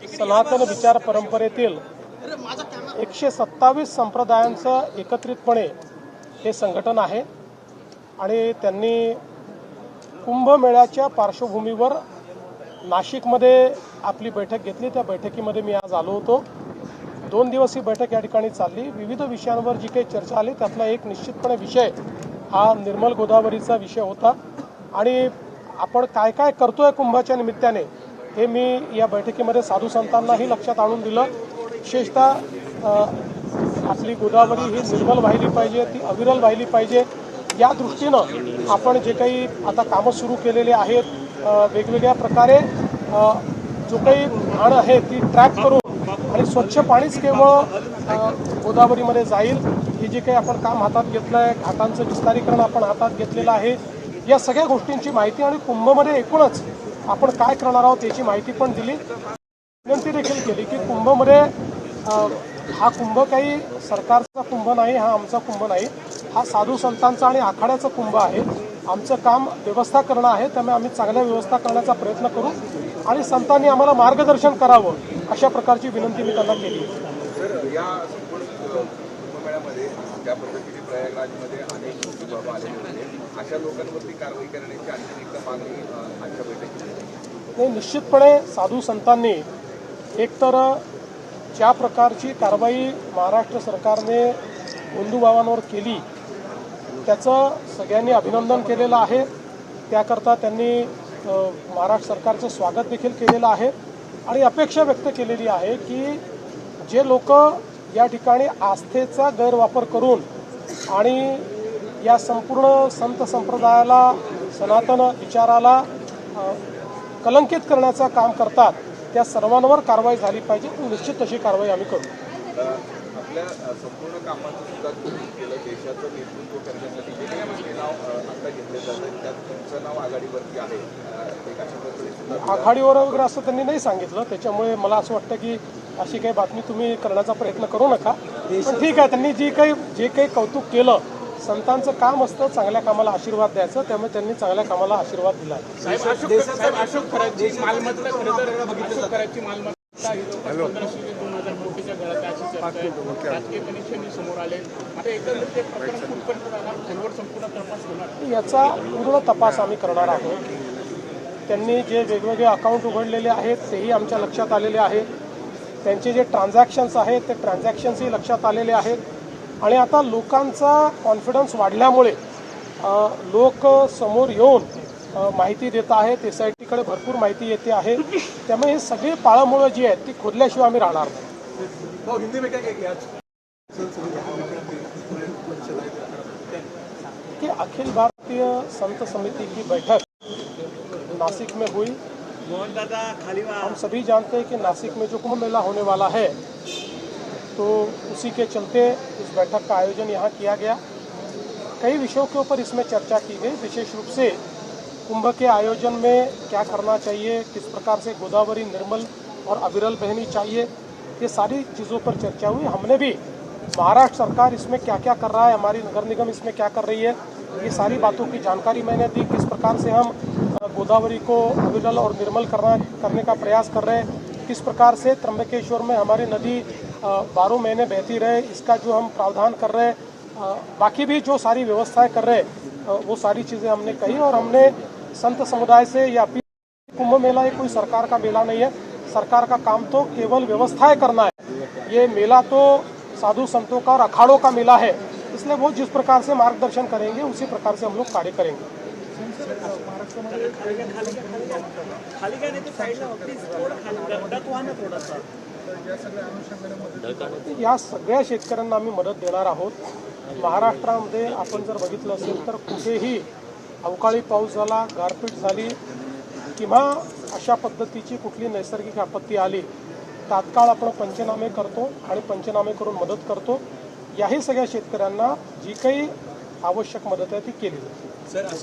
सनातन विचार परंपरेतील 127 संप्रदायांचं एकत्रितपणे हे संघटन आहे आणि त्यांनी कुंभमेळ्याच्या पार्श्वभूमीवर नाशिकमध्ये आपली बैठक घेतली। त्या बैठकीमध्ये मी आज आलो होतो। 2 दिवस ही बैठक या ठिकाणी चालली। विविध विषयांवर जी काही चर्चा आली त्यातला एक निश्चितपणे विषय हा निर्मल गोदावरीचा विषय होता आणि आपण काय काय करतोय कुंभाच्या निमित्ताने हे मी या बैठकीमध्ये साधू संतांनाही लक्षात आणून दिलं। विशेषतः आपली गोदावरी ही निर्मल वाहिली पाहिजे, ती अविरल वाहिली पाहिजे या दृष्टीनं आपण जे काही आता कामं सुरू केलेले आहेत, वेगवेगळ्या प्रकारे जो काही घाण आहे ती ट्रॅक करून आणि स्वच्छ पाणीच केवळ गोदावरीमध्ये जाईल हे जे काही आपण काम हातात घेतलं आहे, घाटांचं विस्तारीकरण आपण हातात घेतलेलं आहे, या सगळ्या गोष्टींची माहिती आणि कुंभमध्ये एकूणच आपण काय करणार आहोत याची माहिती पण दिली। विनंती देखील केली की कुंभमध्ये हा कुंभ काही सरकारचा कुंभ नाही, हा आमचा कुंभ नाही, हा साधू संतांचा आणि आखाड्याचा कुंभ आहे। आमचं काम व्यवस्था करणं आहे, त्यामुळे आम्ही चांगल्या व्यवस्था करण्याचा प्रयत्न करू आणि संतांनी आम्हाला मार्गदर्शन करावं अशा प्रकारची विनंती मी त्यांना केली। या संपूर्ण कुंभमेळ्यामध्ये ज्या पद्धतीने प्रयागराजमध्ये अनेक लोक आलेले होते, अशा लोकांवरती कारवाई करण्याची आणखी एक मागणी आजच्या बैठकीत नाही, निश्चितपणे साधू संतांनी एकतर ज्या प्रकारची कारवाई महाराष्ट्र सरकारने हिंदू भावांवर केली त्याचं सगळ्यांनी अभिनंदन केलेलं आहे। त्याकरता त्यांनी महाराष्ट्र सरकारचं स्वागत देखील केलेलं आहे आणि अपेक्षा व्यक्त केलेली आहे की जे लोक या ठिकाणी आस्थेचा गैरवापर करून आणि या संपूर्ण संत संप्रदायाला, सनातन विचाराला कलंकित करण्याचं काम करतात त्या सर्वांवर कारवाई झाली पाहिजे। निश्चित तशी कारवाई आम्ही करू। आपल्या संपूर्ण कामाचं सुद्धा तुम्ही केलं, देशाचं नेतृत्व करण्यासाठी जे काही नाव आता घेतलं जातं त्यात तुमचं नाव आघाडीवरती आहे, आघाडीवर वगैरे असं त्यांनी नाही सांगितलं, त्याच्यामुळे मला असं वाटतं की अशी काही बातमी तुम्ही करण्याचा प्रयत्न करू नका। पण ठीक आहे, त्यांनी जे काही कौतुक केलं, संतांचं काम असतं चांगल्या कामाला आशीर्वाद द्यायचं, त्यामुळे त्यांनी चांगल्या कामाला आशीर्वाद दिला। अशोक खराची मालमत्ता खरं तर अशोक खराची मालमत्ता ही जवळपास 1500 ते 2000 कोटीच्या घरात अशी चर्चा आहे। राजकीय कनेक्शन समोर आले, आता एकंदरीत ते प्रकरण कुठपर्यंत आला, फोनवर संपूर्ण तपास होणार, याचा पूर्ण तपास आम्ही करणार आहोत। त्यांनी जे वेगवेगळे अकाउंट उघडलेले आहेत तेही आमच्या लक्षात आलेले आहेत, त्यांचे जे ट्रान्झॅक्शन्स आहेत ते ट्रान्झॅक्शन्सही लक्षात आलेले आहेत आणि आता लोकांचा कॉन्फिडन्स वाढल्यामुळे लोक समोर येऊन माहिती देत आहेत, SITकडे भरपूर माहिती येते आहे, त्यामुळे हे सगळी पाळंमुळं जी आहेत ती खोदल्याशिवाय आम्ही राहणार नाही। कि अखिल भारतीय संत समिति की बैठक नासिक में हुई। हम सभी जानते हैं कि नासिक में जो कुंभ मेला होने वाला है तो उसी के चलते इस बैठक का आयोजन यहाँ किया गया। कई विषयों के ऊपर इसमें चर्चा की गई, विशेष रूप से कुंभ के आयोजन में क्या करना चाहिए, किस प्रकार से गोदावरी निर्मल और अविरल बहनी चाहिए, ये सारी चीज़ों पर चर्चा हुई। हमने भी महाराष्ट्र सरकार इसमें क्या क्या कर रहा है, हमारी नगर निगम इसमें क्या कर रही है, ये सारी बातों की जानकारी मैंने दी। किस प्रकार से हम गोदावरी को अविरल और निर्मल करने का प्रयास कर रहे हैं, किस प्रकार से त्र्यंबकेश्वर में हमारी नदी 12 महीने बहती रहे इसका जो हम प्रावधान कर रहे हैं, बाकी भी जो सारी व्यवस्थाएं कर रहे हैं वो सारी चीज़ें हमने कही। और हमने संत समुदाय से ये अपील, कुंभ मेला ये कोई सरकार का मेला नहीं है, सरकार का काम तो केवल व्यवस्थाएं करना है। ये मेला तो साधु संतों का और अखाड़ों का मेला है, इसलिए वो जिस प्रकार से मार्गदर्शन करेंगे उसी प्रकार से हम लोग कार्य करेंगे। या सगळ्या शेतकऱ्यांना आम्ही मदत देणार आहोत। महाराष्ट्रामध्ये आपण जर बघितलं असेल तर कुठेही अवकाळी पाऊस झाला, गारपीट झाली किंवा अशा पद्धतीची कुठली नैसर्गिक आपत्ती आली, तात्काळ आपण पंचनामे करतो आणि पंचनामे करून मदत करतो। याही सगळ्या शेतकऱ्यांना जी काही आवश्यक मदत है ती केली जाती।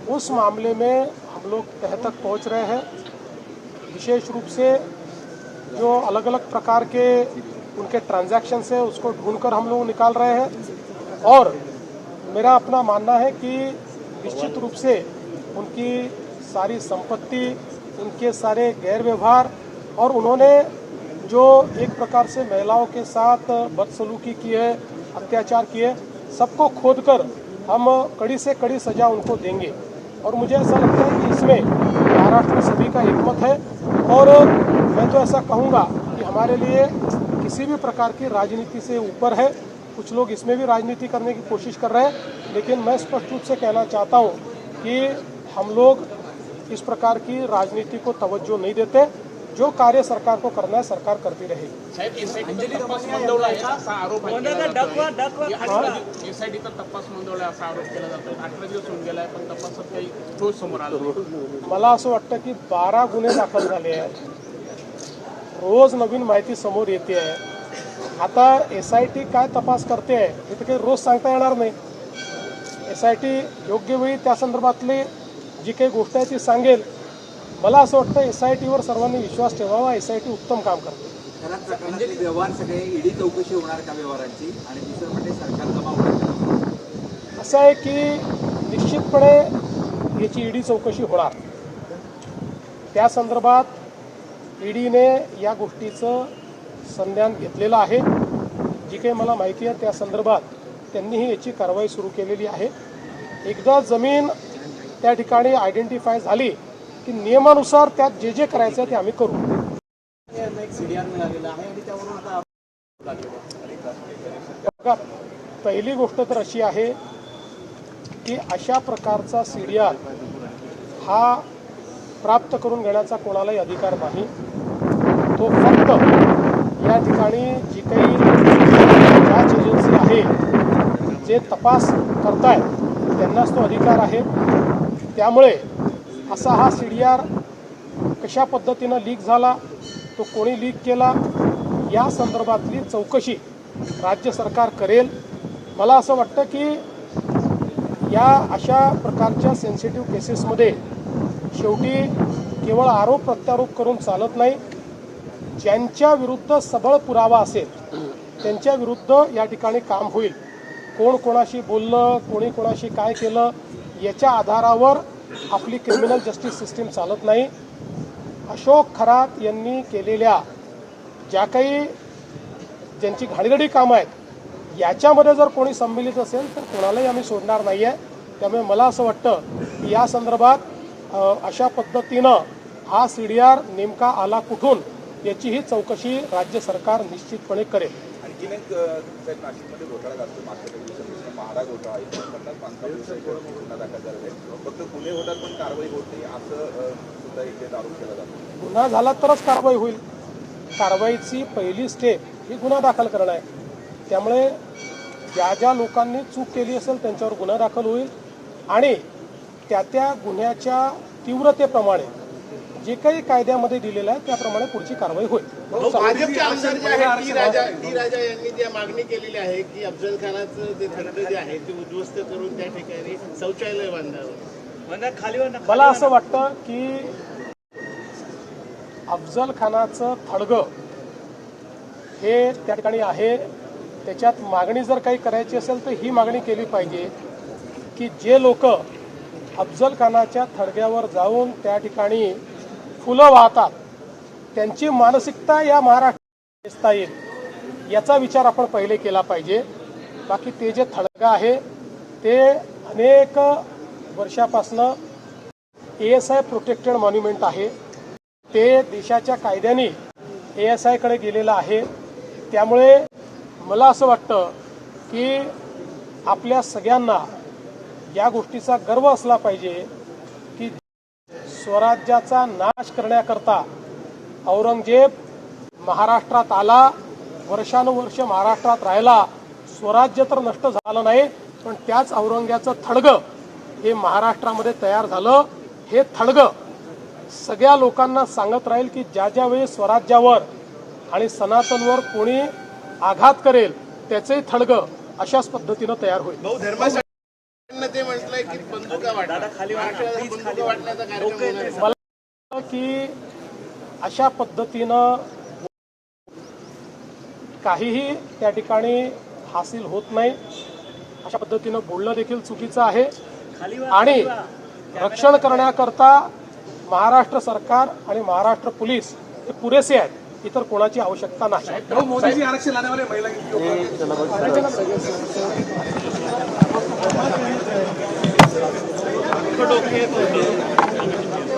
उस मामले में हम लोग तह तक पहुंच रहे हैं। विशेष रूप से जो अलग अलग प्रकार के उनके ट्रांजैक्शंस है उसको ढूंढकर हम लोग निकाल रहे हैं और मेरा अपना मानना है कि निश्चित रूप से उनकी सारी संपत्ति उनके सारे गैर व्यवहार और उन्होंने जो एक प्रकार से महिलाओं के साथ बदसलूकी की है, अत्याचार किए, सबको खोदकर हम कड़ी से कड़ी सजा उनको देंगे। और मुझे ऐसा लगता है कि इसमें महाराष्ट्र में सभी का एकमत है और मैं तो ऐसा कहूँगा कि हमारे लिए किसी भी प्रकार की राजनीति से ऊपर है। कुछ लोग इसमें भी राजनीति करने की कोशिश कर रहे हैं, लेकिन मैं स्पष्ट रूप से कहना चाहता हूँ कि हम लोग इस प्रकार की राजनीति को तवज्जो नहीं देते। जो कार्य सरकार को करना है सरकार करती रहेगी। साहेब, एसआयटीचा तपास मंदवला आहे असा आरोप एसआयटीचा तपास मंदवला असा आरोप केला जातो। 18 दिवस होऊन गेलाय पण तपासात काही ठोस समोर आलं नाही। मला असं वाटतं की 12 गुन्हे दाखल झाले आहेत, रोज नवीन माहिती समोर येते आहे। आता एसआयटी काय तपास करते आहे हे तर काही रोज सांगता येणार नाही। एसआयटी योग्य वेळी त्या संदर्भातली जी काही गोष्ट आहे ती सांगेल। मला असं वाटतं एसआयटीवर सर्वांनी विश्वास ठेवावा, एसआयटी उत्तम काम करते। प्रकरणातले व्यवहार सगळे ईडी चौकशी होणार का व्यवहारांची, आणि दुसरं म्हणजे सरकार जमा होणार? असं आहे की निश्चितपणे याची ईडी चौकशी होणार। त्या संदर्भात ईडीने या गोष्टीचं संज्ञान घेतलेलं आहे। जी काही मला माहिती आहे त्या संदर्भात त्यांनीही याची कारवाई सुरू केलेली आहे। एकदा जमीन त्या ठिकाणी आयडेंटिफाय झाली की नियमानुसार त्यात जे जे करायचं ते आम्ही करू। बघा, पहिली गोष्ट तर अशी आहे की अशा प्रकारचा सीडीआर हा प्राप्त करून घेण्याचा कोणालाही अधिकार नाही। तो फक्त या ठिकाणी जी काही जांच एजन्सी आहे, जे तपास करतायत त्यांनाच तो अधिकार आहे। त्यामुळे असा हा सीडीआर कशा पद्धतीनं लीक झाला, तो कोणी लीक केला, या संदर्भातली चौकशी राज्य सरकार करेल। मला असं वाटतं की या अशा प्रकारच्या सेन्सिटिव्ह केसेसमध्ये शेवटी केवळ आरोप प्रत्यारोप करून चालत नाही। ज्यांच्या विरुद्ध सबळ पुरावा असेल त्यांच्या विरुद्ध या ठिकाणी काम होईल। कोण कोणाशी बोललं, कोणी कोणाशी काय केलं, याच्या आधारावर आपली क्रिमिनल जस्टिस सिस्टीम चालत नाही। अशोक खरात यांनी केलेल्या ज्या काही ज्यांची घाणेरडी कामं आहेत याच्यामध्ये जर कोणी संमिलित असेल तर कोणालाही आम्ही सोडणार नाही आहे। त्यामुळे मला असं वाटतं की या संदर्भात अशा पद्धतीनं हा सीडीआर नेमका आला कुठून याचीही चौकशी राज्य सरकार निश्चितपणे करेल। आणखीन एक साहेब, नाशिकमध्ये घोटाळा झाला मागच्या काही दिवसांपासून, महाडा घोटाळा 50 दिवसांच्या गुन्हा दाखल झालेला आहे। फक्त गुन्हे होतात पण कारवाई होत नाही असं सुद्धा इथे आरोप केला जातो। गुन्हा झाला तरच कारवाई होईल। कारवाईची पहिली स्टेप ही गुन्हा दाखल करणं आहे। त्यामुळे ज्या ज्या लोकांनी चूक केली असेल त्यांच्यावर गुन्हा दाखल होईल आणि त्या त्या गुन्ह्याच्या तीव्रतेप्रमाणे जे काही कायद्यामध्ये दिलेलं आहे त्याप्रमाणे पुढची कारवाई होईल। भाजपचे आमदार जे आहेत टी राजा यांनी जी मागणी केलेली आहे की अफजल खानाचं जे थडगं जे आहे ते उद्ध्वस्त करून त्या ठिकाणी शौचालय बांधावं। मला असं वाटतं की अफजल खानाचं थडगं हे त्या ठिकाणी आहे, त्याच्यात मागणी जर काही करायची असेल तर ही मागणी केली पाहिजे की जे लोक अफजल खानाच्या थडग्यावर जाऊन त्या ठिकाणी फुलं वाहतात त्यांची मानसिकता या महाराष्ट्रात दिसता येईल याचा विचार आपण पहिले केला पाहिजे। बाकी ते जे थडगं आहे ते अनेक वर्षापासनं ASI प्रोटेक्टेड मॉन्युमेंट आहे। ते देशाच्या कायद्याने ASI कडे गेलेलं आहे। त्यामुळे मला असं वाटतं की आपल्या सगळ्यांना या गोष्टीचा गर्व असला पाहिजे की स्वराज्याचा नाश करण्याकरता औरंगजेब महाराष्ट्रात आला, वर्षानुवर्ष महाराष्ट्रात राहिला, स्वराज्य तर नष्ट झालं नाही पण त्याच औरंग्याचं थडगं हे महाराष्ट्रामध्ये तयार झालं। हे थडगं सगळ्या लोकांना सांगत राहील की ज्या ज्या वेळी स्वराज्यावर आणि सनातनवर कोणी आघात करेल त्याचंही थडगं अशाच पद्धतीनं तयार होईल। ते म्हटलंय की बंदुका वाटण्याचा कार्यक्रम मला वाटतं की अशा पद्धतीनं काहीही त्या ठिकाणी हासिल होत नाही। अशा पद्धतीनं बोलणं देखील चुकीचं आहे आणि रक्षण करण्याकरता महाराष्ट्र सरकार आणि महाराष्ट्र पोलीस हे पुरेसे आहेत, इतर कोणाची आवश्यकता नाही. मोदी जी आरक्षण लाने वाले महिला की डोके